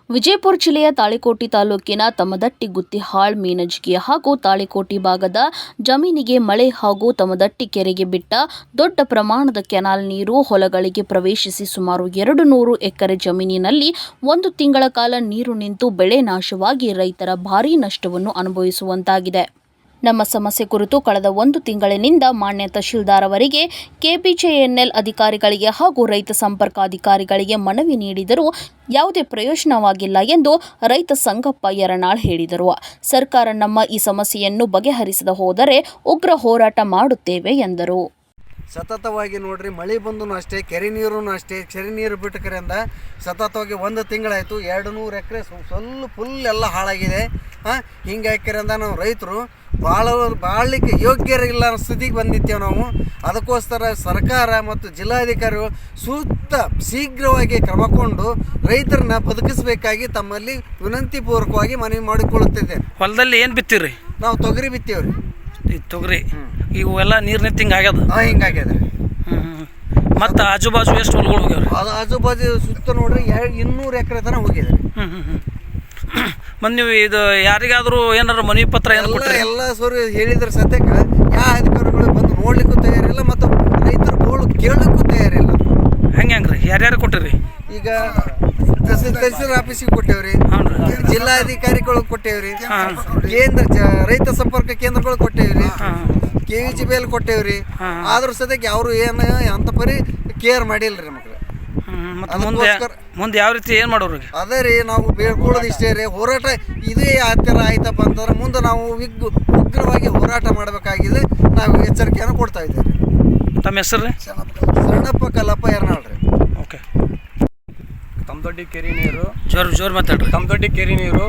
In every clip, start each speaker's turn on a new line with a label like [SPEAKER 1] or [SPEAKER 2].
[SPEAKER 1] ವಿಜಯಪುರ ಜಿಲ್ಲೆಯ ತಾಳಿಕೋಟಿ ತಾಲೂಕಿನ ತಮ್ಮದಟ್ಟಿ ಗುತ್ತಿಹಾಳ್ ಮೀನಜ್ಗಿ ಹಾಗೂ ತಾಳಿಕೋಟಿ ಭಾಗದ ಜಮೀನಿಗೆ ಮಳೆ ಹಾಗೂ ತಮ್ಮದಟ್ಟಿ ಕೆರೆಗೆ ಬಿಟ್ಟ ದೊಡ್ಡ ಪ್ರಮಾಣದ ಕೆನಾಲ್ ನೀರು ಹೊಲಗಳಿಗೆ ಪ್ರವೇಶಿಸಿ ಸುಮಾರು 200 ಎಕರೆ ಜಮೀನಿನಲ್ಲಿ 1 ತಿಂಗಳ ಕಾಲ ನೀರು ನಿಂತು ಬೆಳೆ ನಾಶವಾಗಿ ರೈತರ ಭಾರೀ ನಷ್ಟವನ್ನು ಅನುಭವಿಸುವಂತಾಗಿದೆ. ನಮ್ಮ ಸಮಸ್ಯೆ ಕುರಿತು ಕಳೆದ 1 ತಿಂಗಳಿನಿಂದ ಮಾನ್ಯ ತಹಶೀಲ್ದಾರ್ ಅವರಿಗೆ, ಕೆಬಿಜೆಎನ್ಎಲ್ ಅಧಿಕಾರಿಗಳಿಗೆ ಹಾಗೂ ರೈತ ಸಂಪರ್ಕ ಅಧಿಕಾರಿಗಳಿಗೆ ಮನವಿ ನೀಡಿದರೂ ಯಾವುದೇ ಪ್ರಯೋಜನವಾಗಿಲ್ಲ ಎಂದು ರೈತ ಸಂಗಪ್ಪ ಯರನಾಳ್ ಹೇಳಿದರು. ಸರ್ಕಾರ ನಮ್ಮ ಈ ಸಮಸ್ಯೆಯನ್ನು ಬಗೆಹರಿಸದ ಹೋದರೆ ಉಗ್ರ ಹೋರಾಟ ಮಾಡುತ್ತೇವೆ ಎಂದರು.
[SPEAKER 2] ಸತತವಾಗಿ ನೋಡ್ರಿ, ಮಳೆ ಬಂದೂ ಅಷ್ಟೇ, ಕೆರೆ ನೀರು ಅಷ್ಟೇ. ಕೆರೆ ನೀರು ಬಿಟ್ಟ ಕರೆಯಿಂದ ಸತತವಾಗಿ 1 ತಿಂಗಳಾಯಿತು. 200 ಎಕರೆ ಫುಲ್ ಎಲ್ಲ ಹಾಳಾಗಿದೆ. ಹಿಂಗಾಗಿ ಕರೆಯಿಂದ ನಾವು ರೈತರು ಬಾಳಲಿಕ್ಕೆ ಯೋಗ್ಯರಿಲ್ಲ ಅನ್ನೋ ಸ್ಥಿತಿಗೆ ಬಂದಿದ್ದೇವೆ ನಾವು. ಅದಕ್ಕೋಸ್ಕರ ಸರ್ಕಾರ ಮತ್ತು ಜಿಲ್ಲಾಧಿಕಾರಿಗಳು ಶೀಘ್ರವಾಗಿ ಕ್ರಮಕೊಂಡು ರೈತರನ್ನ ಬದುಕಿಸಬೇಕಾಗಿ ತಮ್ಮಲ್ಲಿ ವಿನಂತಿ ಪೂರ್ವಕವಾಗಿ ಮನವಿ ಮಾಡಿಕೊಳ್ಳುತ್ತಿದ್ದೇನೆ.
[SPEAKER 3] ಹೊಲದಲ್ಲಿ ಏನು ಬಿತ್ತೀರಿ?
[SPEAKER 2] ನಾವು ತೊಗರಿ ಬಿತ್ತೀವ್ರಿ.
[SPEAKER 3] ತೊಗರಿ ಇವೆಲ್ಲ ನೀರು ನಿಂತ ಹಿಂಗಾಗ್ಯದ?
[SPEAKER 2] ಹಿಂಗಾಗ್ಯದ.
[SPEAKER 3] ಮತ್ತು ಆಜು ಬಾಜು ಎಷ್ಟು ಹೊಲಗಳು ಹೋಗ್ಯಾವ್ರಿ?
[SPEAKER 2] ಅದು ಆಜು ಬಾಜು ಸುತ್ತ ನೋಡ್ರಿ 200 ಎಕರೆ ತನಕ ಹೋಗಿದೆ.
[SPEAKER 3] ಮತ್ತು ನೀವು ಇದು ಯಾರಿಗಾದರೂ ಏನಾರು ಮನವಿ ಪತ್ರ
[SPEAKER 2] ಎಲ್ಲ ಸರಿ ಹೇಳಿದ್ರೆ ಸದ್ಯಕ್ಕೆ ಯಾವ ಅಧಿಕಾರಿಗಳು ಬಂದು ನೋಡ್ಲಿಕ್ಕೂ ತಯಾರಿಲ್ಲ ಮತ್ತು ರೈತರು ಕೇಳಲಿಕ್ಕೂ ತಯಾರಿಲ್ಲ.
[SPEAKER 3] ಹೆಂಗ್ರಿ? ಯಾರ್ಯಾರು ಕೊಟ್ಟಿರಿ? ಈಗ
[SPEAKER 2] ತಹಸೀಲ್ ಆಫೀಸಿಗೆ ಕೊಟ್ಟೇವ್ರಿ, ಜಿಲ್ಲಾಧಿಕಾರಿಗಳು ಕೊಟ್ಟೇವ್ರಿ, ರೈತ ಸಂಪರ್ಕ ಕೇಂದ್ರಗಳು ಕೊಟ್ಟೇವ್ರಿ, KVGBL ಕೊಟ್ಟೇವ್ರಿ. ಆದ್ರೂ ಸದ್ಯಕ್ಕೆ ಅವರು ಏನು ಅಂತ ಪರಿ ಕೇರ್ ಮಾಡಿಲ್ರಿ ನಮಗೆ.
[SPEAKER 3] ಮುಂದೆ ಯಾವ ರೀತಿ ಏನು ಮಾಡೋರು?
[SPEAKER 2] ಅದೇ ರೀ, ನಾವು ಬೇಡ್ಕೊಳ್ಳೋದು ಇಷ್ಟೇ ರೀ. ಹೋರಾಟ ಇದೇ ಆ ಥರ ಆಯ್ತಪ್ಪ ಅಂತಂದ್ರೆ ಮುಂದೆ ನಾವು ಉಗ್ರವಾಗಿ ಹೋರಾಟ ಮಾಡಬೇಕಾಗಿದೆ. ನಾವು ಎಚ್ಚರಿಕೆಯನ್ನು ಕೊಡ್ತಾ ಇದ್ದೇವೆ.
[SPEAKER 3] ತಮ್ಮ ಹೆಸರು ರೀ?
[SPEAKER 2] ಶರಣಪ್ಪ ಕಲ್ಲಪ್ಪ ಯರನಾಳ್ ರೀ.
[SPEAKER 3] ಓಕೆ.
[SPEAKER 4] ತಮ್ಮದೊಡ್ಡಿ ಕೆರೆ ನೀರು
[SPEAKER 3] ಜೋರು ಮಾತಾಡ್ರಿ.
[SPEAKER 4] ತಮ್ಮದೊಡ್ಡಿ ಕೆರೆ ನೀರು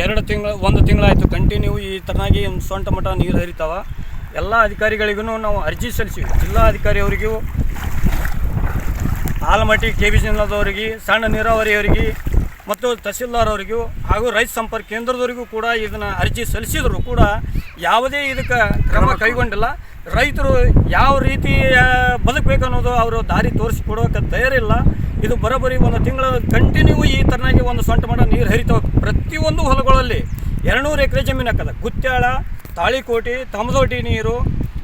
[SPEAKER 4] 1 ತಿಂಗಳಾಯಿತು ಕಂಟಿನ್ಯೂ ಈ ಥರನಾಗಿ ಸೊಂಟ ಮಠ ನೀರು ಹರಿತಾವ. ಎಲ್ಲ ಅಧಿಕಾರಿಗಳಿಗೂ ನಾವು ಅರ್ಜಿ ಸಲ್ಲಿಸಿವಿ. ಜಿಲ್ಲಾಧಿಕಾರಿಯವರಿಗೂ, ಆಲಮಟ್ಟಿ KBJNLದವರಿಗೆ, ಸಣ್ಣ ನೀರಾವರಿಯವರಿಗೆ ಮತ್ತು ತಹಸೀಲ್ದಾರ್ ಅವರಿಗೂ ಹಾಗೂ ರೈತ ಸಂಪರ್ಕ ಕೇಂದ್ರದವರಿಗೂ ಕೂಡ ಇದನ್ನು ಅರ್ಜಿ ಸಲ್ಲಿಸಿದ್ರು ಕೂಡ ಯಾವುದೇ ಇದಕ್ಕೆ ಕ್ರಮ ಕೈಗೊಂಡಿಲ್ಲ. ರೈತರು ಯಾವ ರೀತಿ ಬದುಕಬೇಕು ಅನ್ನೋದು ಅವರು ದಾರಿ ತೋರಿಸಿಕೊಡೋಕೆ ತಯಾರಿಲ್ಲ. ಇದು ಬರೋಬ್ಬರಿ 1 ತಿಂಗಳ ಕಂಟಿನ್ಯೂ ಈ ಥರನಾಗಿ ಒಂದು ಸೊಂಟ ಮಠ ನೀರು ಹರಿತಾವೆ. ಪ್ರತಿಯೊಂದು ಹೊಲಗಳಲ್ಲಿ 200 ಎಕರೆ ಜಮೀನು ಹಾಕದ. ಗುತ್ಯಾಳ, ತಾಳಿಕೋಟಿ, ತಮ್ಮದೊಡ್ಡಿ ನೀರು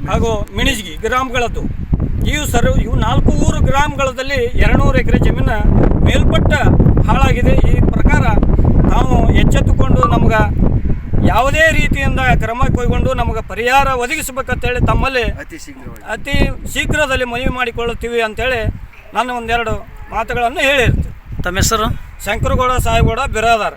[SPEAKER 4] ಹಾಗೂ ಮಿಣಿಜ್ಗಿ ಗ್ರಾಮಗಳದ್ದು ಇವು 4 ಊರು ಗ್ರಾಮಗಳಲ್ಲಿ 200 ಎಕರೆ ಜಮೀನು ಮೇಲ್ಪಟ್ಟ ಹಾಳಾಗಿದೆ. ಈ ಪ್ರಕಾರ ನಾವು ಎಚ್ಚೆತ್ತುಕೊಂಡು ನಮ್ಗೆ ಯಾವುದೇ ರೀತಿಯಿಂದ ಕ್ರಮ ಕೈಗೊಂಡು ನಮಗೆ ಪರಿಹಾರ ಒದಗಿಸಬೇಕಂತೇಳಿ ತಮ್ಮಲ್ಲಿ ಅತಿ ಶೀಘ್ರದಲ್ಲಿ ಮನವಿ ಮಾಡಿಕೊಳ್ಳುತ್ತೀವಿ ಅಂತೇಳಿ ನಾನು ಒಂದೆರಡು ಮಾತುಗಳನ್ನು ಹೇಳಿರ್ತೀನಿ.
[SPEAKER 3] ತಮ್ಮ ಹೆಸರು?
[SPEAKER 4] ಶಂಕರಗೌಡ ಸಾಹೇಬಗೌಡ ಬಿರಾದಾರ್.